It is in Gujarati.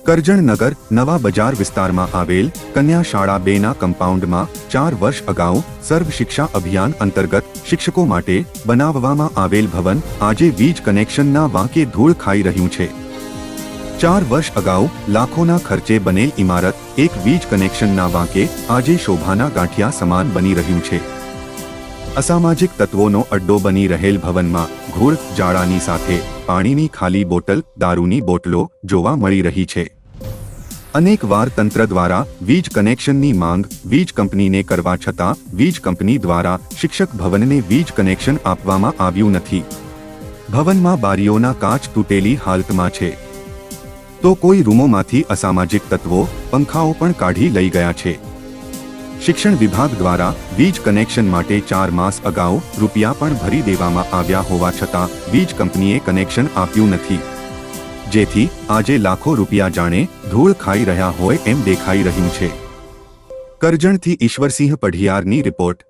કરજણનગર નવા બજાર વિસ્તારમાં આવેલ કન્યા શાળા 2ના કમ્પાઉન્ડમાં 4 વર્ષ અગાઉ સર્વ શિક્ષા અભિયાન અંતર્ગત શિક્ષકો માટે બનાવવામાં આવેલ ભવન આજે વીજ કનેક્શનના વાંકે ધૂળ ખાઈ રહ્યું છે। 4 વર્ષ અગાઉ લાખોના ખર્ચે બનેલ ઇમારત એક વીજ કનેક્શનના વાંકે આજે શોભાના ગાંઠિયા સમાન બની રહ્યું છે। અસામાજિક તત્વોનો અડ્ડો બની રહેલ ભવનમાં ધૂળ જાળાની સાથે પાણીની ખાલી બોટલ દારૂની બોટલો જોવા મળી રહી છે। અનેકવાર તંત્ર દ્વારા વીજ કનેક્શનની માંગ વીજ કંપનીને કરવા છતાં વીજ કંપની દ્વારા શિક્ષક ભવનને વીજ કનેક્શન આપવામાં આવ્યું નથી। ભવનમાં બારીઓના કાચ તૂટેલી હાલતમાં છે તો કોઈ રૂમોમાંથી અસામાજિક તત્વો પંખાઓ પણ કાઢી લઈ ગયા છે। શિક્ષણ વિભાગ દ્વારા વીજ કનેક્શન માટે 4 માસ અગાઉ રૂપિયા પણ ભરી દેવામાં આવ્યા હોવા છતાં વીજ કંપનીએ કનેક્શન આપ્યું નથી, જેથી આજે લાખો રૂપિયા જાણે ધૂળ ખાઈ રહ્યા હોય એમ દેખાઈ રહ્યું છે। કરજણથી ઈશ્વરસિંહ પઢિયારની રિપોર્ટ।